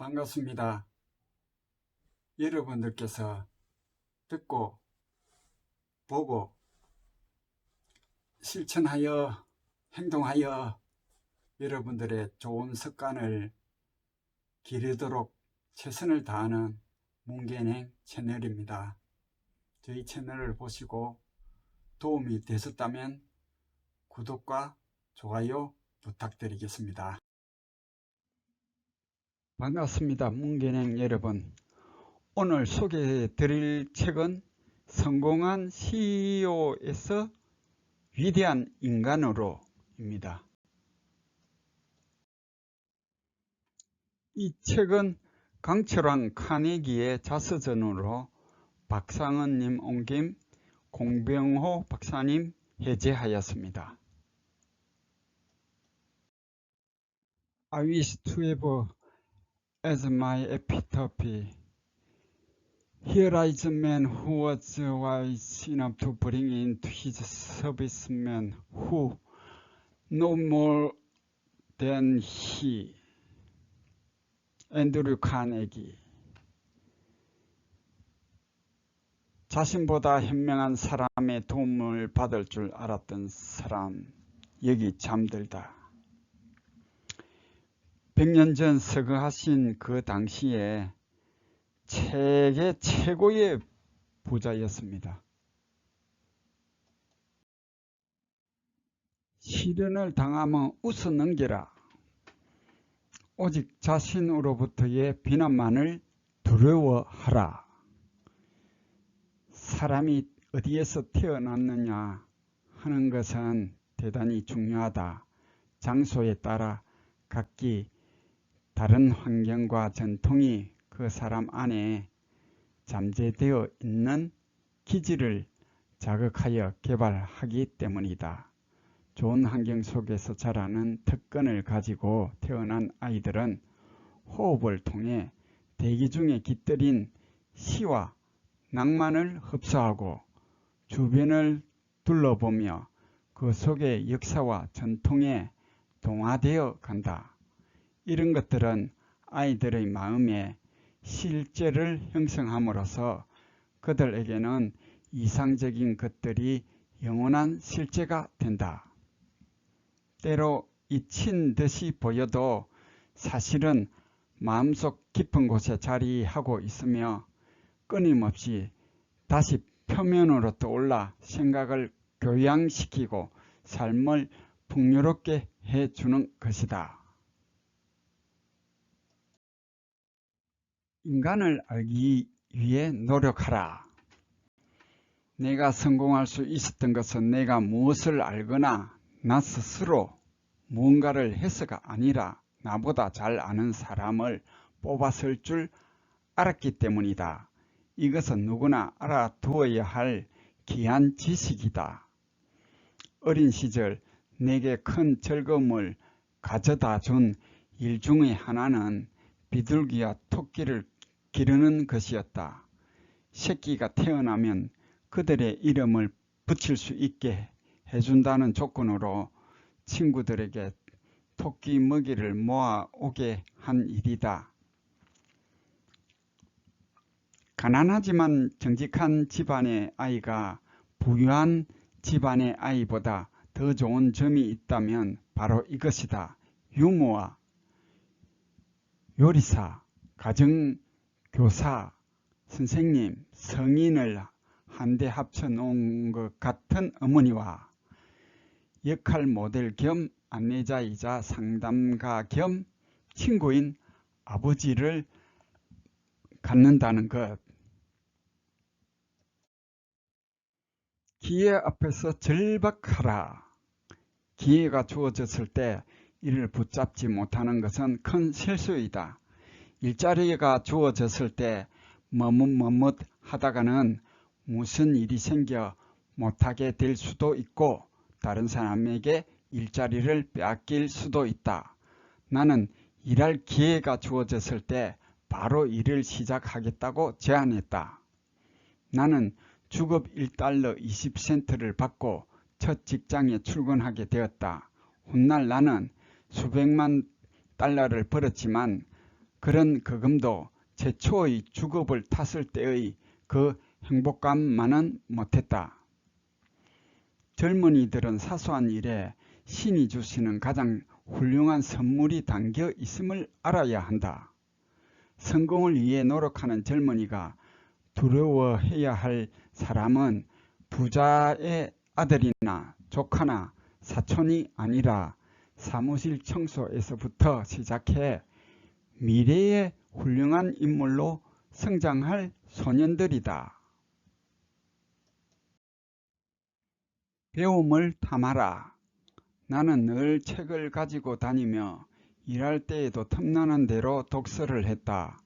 반갑습니다. 여러분들께서 듣고 보고 실천하여 행동하여 여러분들의 좋은 습관을 기르도록 최선을 다하는 문겐행 채널입니다. 저희 채널을 보시고 도움이 되셨다면 구독과 좋아요 부탁드리겠습니다. 반갑습니다. 문겐행 여러분. 오늘 소개해 드릴 책은 성공한 CEO에서 위대한 인간으로 입니다. 이 책은 강철왕 카네기의 자서전으로 박상은님 옮김, 공병호 박사님 해제하였습니다. I wish to have as my epitaph. Here is a man who was wise enough to bring into his service men who know more than he. 앤드류 카네기. 자신보다 현명한 사람의 도움을 받을 줄 알았던 사람, 여기 잠들다. 100년 전 서거하신 그 당시에 세계 최고의 부자였습니다. 시련을 당하면 웃어 넘겨라. 오직 자신으로부터의 비난만을 두려워하라. 사람이 어디에서 태어났느냐 하는 것은 대단히 중요하다. 장소에 따라 각기 다른 환경과 전통이 그 사람 안에 잠재되어 있는 기질을 자극하여 개발하기 때문이다. 좋은 환경 속에서 자라는 특권을 가지고 태어난 아이들은 호흡을 통해 대기 중에 깃들인 시와 낭만을 흡수하고 주변을 둘러보며 그 속의 역사와 전통에 동화되어 간다. 이런 것들은 아이들의 마음에 실제를 형성함으로써 그들에게는 이상적인 것들이 영원한 실제가 된다. 때로 잊힌 듯이 보여도 사실은 마음속 깊은 곳에 자리하고 있으며 끊임없이 다시 표면으로 떠올라 생각을 교양시키고 삶을 풍요롭게 해주는 것이다. 인간을 알기 위해 노력하라. 내가 성공할 수 있었던 것은 내가 무엇을 알거나 나 스스로 무언가를 해서가 아니라 나보다 잘 아는 사람을 뽑았을 줄 알았기 때문이다. 이것은 누구나 알아두어야 할 귀한 지식이다. 어린 시절 내게 큰 즐거움을 가져다 준 일 중의 하나는 비둘기와 토끼를 기르는 것이었다. 새끼가 태어나면 그들의 이름을 붙일 수 있게 해준다는 조건으로 친구들에게 토끼 먹이를 모아오게 한 일이다. 가난하지만 정직한 집안의 아이가 부유한 집안의 아이보다 더 좋은 점이 있다면 바로 이것이다. 유모와 요리사, 가정교사, 선생님, 성인을 한데 합쳐놓은 것 같은 어머니와 역할 모델 겸 안내자이자 상담가 겸 친구인 아버지를 갖는다는 것. 기회 앞에서 절박하라. 기회가 주어졌을 때 이를 붙잡지 못하는 것은 큰 실수이다. 일자리가 주어졌을 때 머뭇머뭇 하다가는 무슨 일이 생겨 못하게 될 수도 있고 다른 사람에게 일자리를 빼앗길 수도 있다. 나는 일할 기회가 주어졌을 때 바로 일을 시작하겠다고 제안했다. 나는 주급 1달러 20센트를 받고 첫 직장에 출근하게 되었다. 훗날 나는 수백만 달러를 벌었지만 그런 거금도 최초의 주급을 탔을 때의 그 행복감만은 못했다. 젊은이들은 사소한 일에 신이 주시는 가장 훌륭한 선물이 담겨 있음을 알아야 한다. 성공을 위해 노력하는 젊은이가 두려워해야 할 사람은 부자의 아들이나 조카나 사촌이 아니라 사무실 청소에서부터 시작해 미래의 훌륭한 인물로 성장할 소년들이다. 배움을 탐하라. 나는 늘 책을 가지고 다니며 일할 때에도 틈나는 대로 독서를 했다.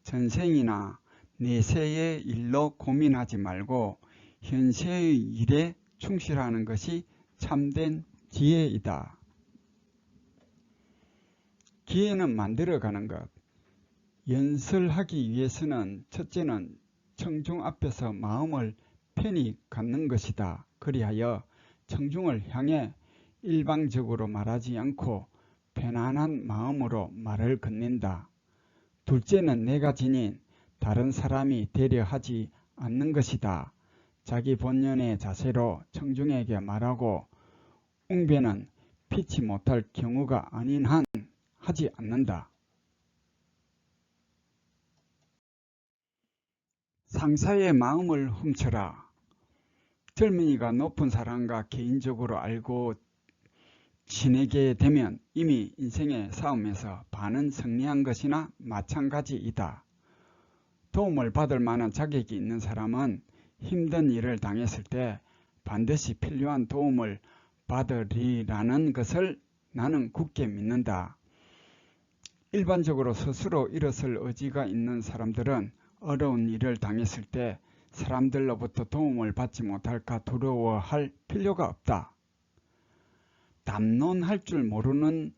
전생이나 내세의 일로 고민하지 말고 현세의 일에 충실하는 것이 참된 지혜이다. 기회는 만들어가는 것. 연설하기 위해서는 첫째는 청중 앞에서 마음을 편히 갖는 것이다. 그리하여 청중을 향해 일방적으로 말하지 않고 편안한 마음으로 말을 건넨다. 둘째는 내가 지닌 다른 사람이 되려 하지 않는 것이다. 자기 본연의 자세로 청중에게 말하고 웅변은 피치 못할 경우가 아닌 한 하지 않는다. 상사의 마음을 훔쳐라. 젊은이가 높은 사람과 개인적으로 알고 지내게 되면 이미 인생의 싸움에서 반은 승리한 것이나 마찬가지이다. 도움을 받을 만한 자격이 있는 사람은 힘든 일을 당했을 때 반드시 필요한 도움을 받으리라는 것을 나는 굳게 믿는다. 일반적으로 스스로 일어설 의지가 있는 사람들은 어려운 일을 당했을 때 사람들로부터 도움을 받지 못할까 두려워할 필요가 없다. 담론할 줄 모르는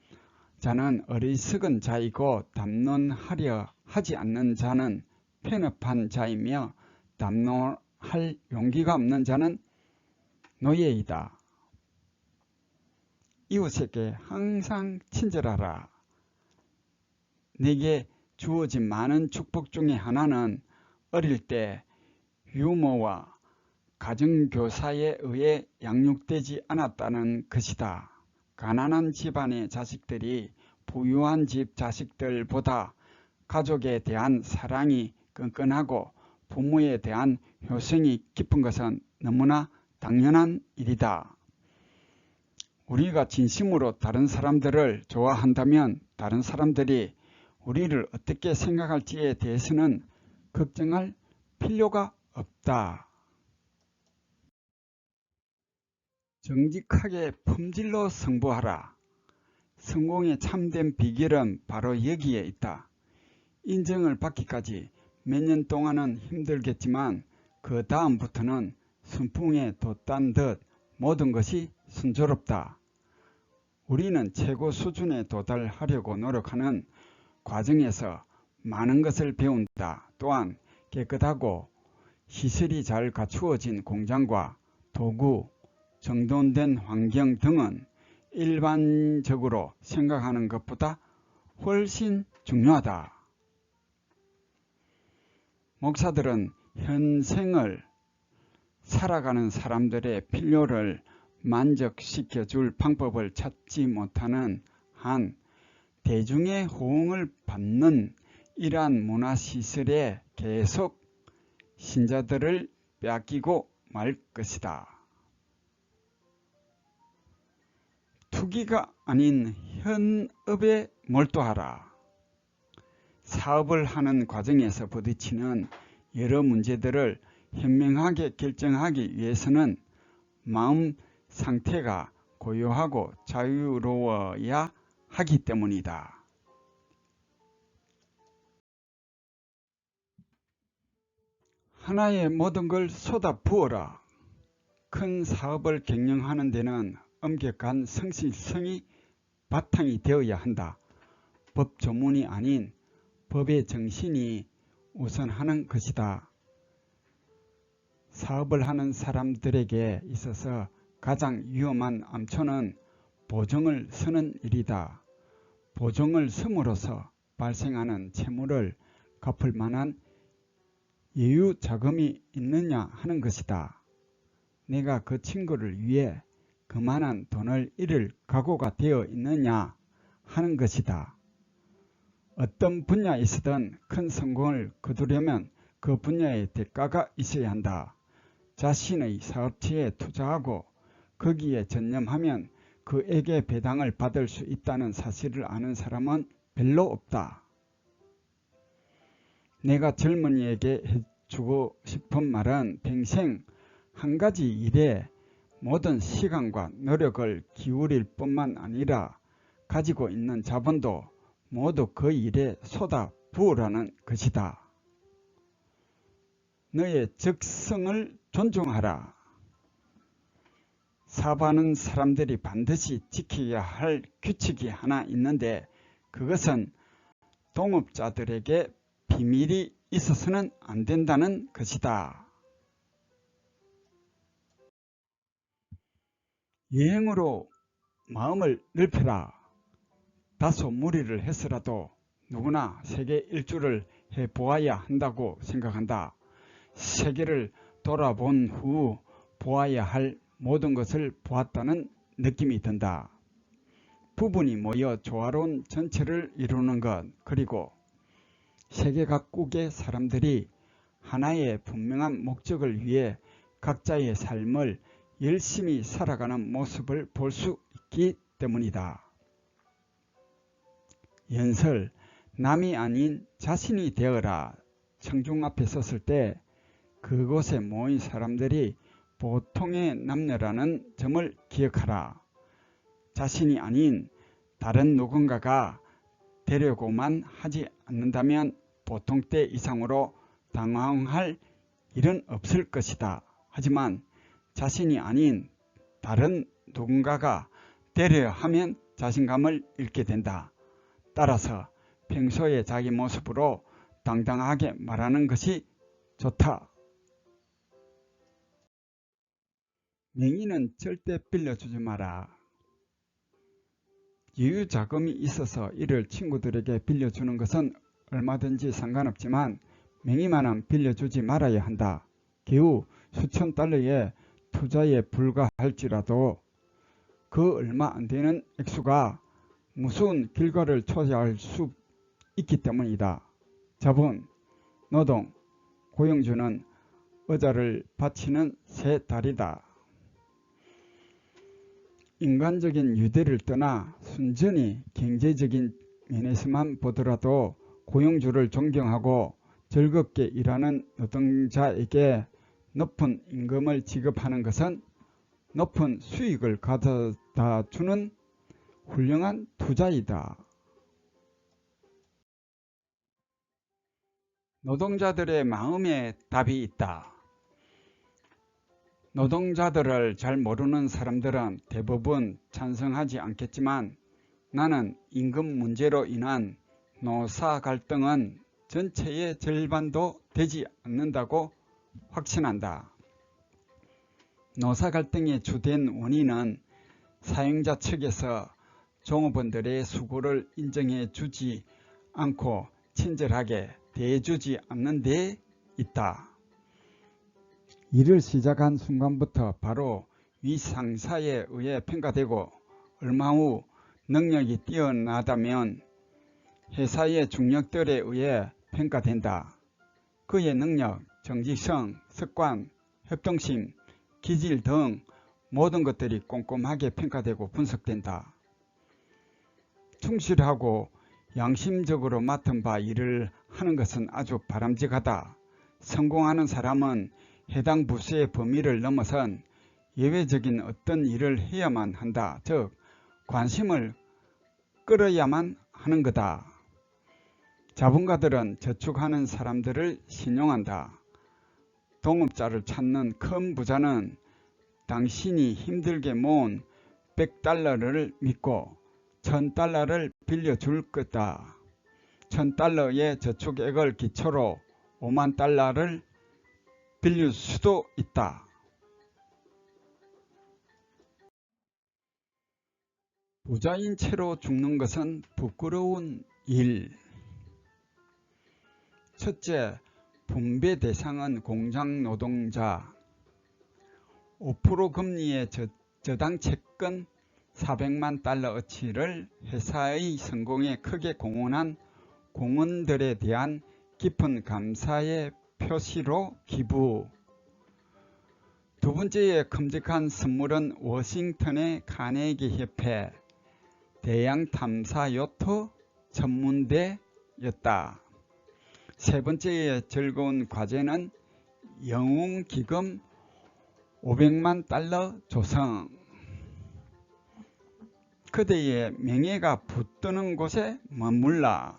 자는 어리석은 자이고 담론하려 하지 않는 자는 편협한 자이며 담론할 용기가 없는 자는 노예이다. 이웃에게 항상 친절하라. 내게 주어진 많은 축복 중에 하나는 어릴 때 유모와 가정교사에 의해 양육되지 않았다는 것이다. 가난한 집안의 자식들이 부유한 집 자식들보다 가족에 대한 사랑이 끈끈하고 부모에 대한 효성이 깊은 것은 너무나 당연한 일이다. 우리가 진심으로 다른 사람들을 좋아한다면 다른 사람들이 우리를 어떻게 생각할지에 대해서는 걱정할 필요가 없다. 정직하게 품질로 승부하라. 성공의 참된 비결은 바로 여기에 있다. 인정을 받기까지 몇 년 동안은 힘들겠지만 그 다음부터는 순풍에 돛단 듯 모든 것이 순조롭다. 우리는 최고 수준에 도달하려고 노력하는 과정에서 많은 것을 배운다. 또한 깨끗하고 시설이 잘 갖추어진 공장과 도구, 정돈된 환경 등은 일반적으로 생각하는 것보다 훨씬 중요하다. 목사들은 현생을 살아가는 사람들의 필요를 만족시켜줄 방법을 찾지 못하는 한 대중의 호응을 받는 이러한 문화시설에 계속 신자들을 빼앗기고 말 것이다. 투기가 아닌 현업에 몰두하라. 사업을 하는 과정에서 부딪히는 여러 문제들을 현명하게 결정하기 위해서는 마음 상태가 고요하고 자유로워야 하기 때문이다. 하나의 모든 걸 쏟아 부어라. 큰 사업을 경영하는 데는 엄격한 성실성이 바탕이 되어야 한다. 법 조문이 아닌 법의 정신이 우선하는 것이다. 사업을 하는 사람들에게 있어서 가장 위험한 암초는 보증을 서는 일이다. 보증을 섬으로써 발생하는 채무를 갚을 만한 여유 자금이 있느냐 하는 것이다. 내가 그 친구를 위해 그만한 돈을 잃을 각오가 되어 있느냐 하는 것이다. 어떤 분야에서든 큰 성공을 거두려면 그 분야의 대가가 있어야 한다. 자신의 사업체에 투자하고 거기에 전념하면 그에게 배당을 받을 수 있다는 사실을 아는 사람은 별로 없다. 내가 젊은이에게 해주고 싶은 말은 평생 한 가지 일에 모든 시간과 노력을 기울일 뿐만 아니라 가지고 있는 자본도 모두 그 일에 쏟아 부으라는 것이다. 너의 적성을 존중하라. 사업하는 사람들이 반드시 지켜야 할 규칙이 하나 있는데 그것은 동업자들에게 비밀이 있어서는 안 된다는 것이다. 여행으로 마음을 넓혀라. 다소 무리를 해서라도 누구나 세계 일주를 해보아야 한다고 생각한다. 세계를 돌아본 후 보아야 할 모든 것을 보았다는 느낌이 든다. 부분이 모여 조화로운 전체를 이루는 것, 그리고 세계 각국의 사람들이 하나의 분명한 목적을 위해 각자의 삶을 열심히 살아가는 모습을 볼 수 있기 때문이다. 연설, 남이 아닌 자신이 되어라. 청중 앞에 섰을 때 그곳에 모인 사람들이 보통의 남녀라는 점을 기억하라. 자신이 아닌 다른 누군가가 되려고만 하지 않는다면 보통 때 이상으로 당황할 일은 없을 것이다. 하지만 자신이 아닌 다른 누군가가 되려 하면 자신감을 잃게 된다. 따라서 평소에 자기 모습으로 당당하게 말하는 것이 좋다. 명의는 절대 빌려주지 마라. 여유 자금이 있어서 이를 친구들에게 빌려주는 것은 얼마든지 상관없지만 명의만은 빌려주지 말아야 한다. 겨우 수천 달러의 투자에 불과할지라도 그 얼마 안 되는 액수가 무서운 결과를 초래할 수 있기 때문이다. 자본, 노동, 고용주는 의자를 바치는 새 다리다. 인간적인 유대를 떠나 순전히 경제적인 면에서만 보더라도 고용주를 존경하고 즐겁게 일하는 노동자에게 높은 임금을 지급하는 것은 높은 수익을 가져다 주는 훌륭한 투자이다. 노동자들의 마음에 답이 있다. 노동자들을 잘 모르는 사람들은 대부분 찬성하지 않겠지만 나는 임금 문제로 인한 노사 갈등은 전체의 절반도 되지 않는다고 확신한다. 노사 갈등의 주된 원인은 사용자 측에서 종업원들의 수고를 인정해 주지 않고 친절하게 대해주지 않는 데 있다. 일을 시작한 순간부터 바로 위상사에 의해 평가되고 얼마 후 능력이 뛰어나다면 회사의 중력들에 의해 평가된다. 그의 능력, 정직성, 습관, 협동심, 기질 등 모든 것들이 꼼꼼하게 평가되고 분석된다. 충실하고 양심적으로 맡은 바 일을 하는 것은 아주 바람직하다. 성공하는 사람은 해당 부서의 범위를 넘어선 예외적인 어떤 일을 해야만 한다. 즉, 관심을 끌어야만 하는 거다. 자본가들은 저축하는 사람들을 신용한다. 동업자를 찾는 큰 부자는 당신이 힘들게 모은 100달러를 믿고 1000달러를 빌려줄 거다. 1000달러의 저축액을 기초로 5만 달러를 빌릴 수도 있다. 부자인 채로 죽는 것은 부끄러운 일. 첫째, 분배 대상은 공장 노동자. 5% 금리의 저당 채권 400만 달러어치를 회사의 성공에 크게 공헌한 공원들에 대한 깊은 감사의 표시로 기부. 두 번째의 큼직한 선물은 워싱턴의 카네기 협회 대양 탐사 요트 전문대였다. 세 번째의 즐거운 과제는 영웅 기금 500만 달러 조성. 그대의 명예가 붙드는 곳에 머물라.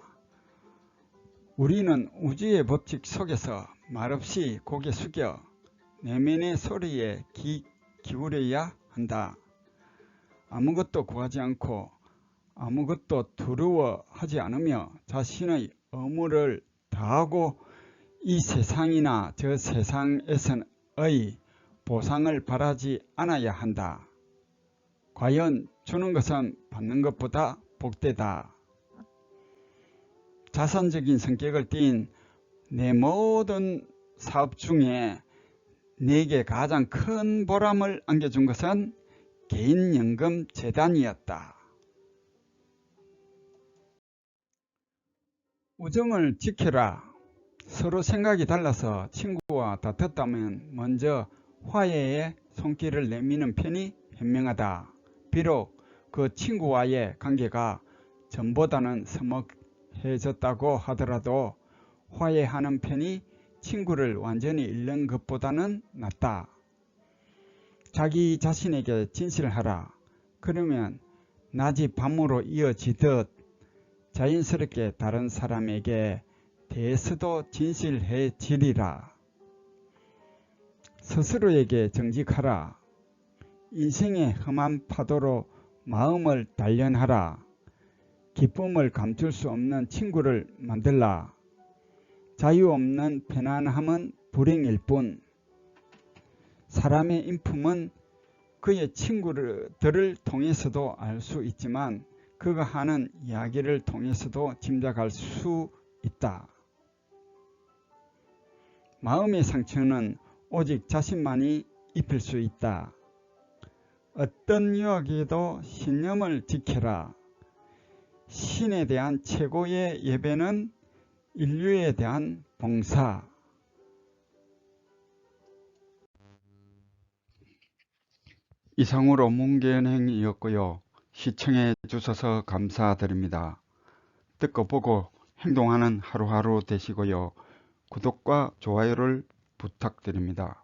우리는 우주의 법칙 속에서 말없이 고개 숙여 내면의 소리에 기울여야 한다. 아무것도 구하지 않고 아무것도 두려워하지 않으며 자신의 의무를 다하고 이 세상이나 저 세상에서의 보상을 바라지 않아야 한다. 과연 주는 것은 받는 것보다 복되다. 자선적인 성격을 띤 내 모든 사업 중에 내게 가장 큰 보람을 안겨준 것은 개인연금 재단이었다. 우정을 지켜라. 서로 생각이 달라서 친구와 다퉜다면 먼저 화해의 손길을 내미는 편이 현명하다. 비록 그 친구와의 관계가 전보다는 서먹해졌다고 하더라도 화해하는 편이 친구를 완전히 잃는 것보다는 낫다. 자기 자신에게 진실하라. 그러면 낮이 밤으로 이어지듯 자연스럽게 다른 사람에게 대해서도 진실해지리라. 스스로에게 정직하라. 인생의 험한 파도로 마음을 단련하라. 기쁨을 감출 수 없는 친구를 만들라. 자유 없는 편안함은 불행일 뿐. 사람의 인품은 그의 친구들을 통해서도 알 수 있지만 그가 하는 이야기를 통해서도 짐작할 수 있다. 마음의 상처는 오직 자신만이 입힐 수 있다. 어떤 유혹에도 신념을 지켜라. 신에 대한 최고의 예배는 인류에 대한 봉사. 이상으로 문견행이었고요. 시청해 주셔서 감사드립니다. 듣고 보고 행동하는 하루하루 되시고요. 구독과 좋아요를 부탁드립니다.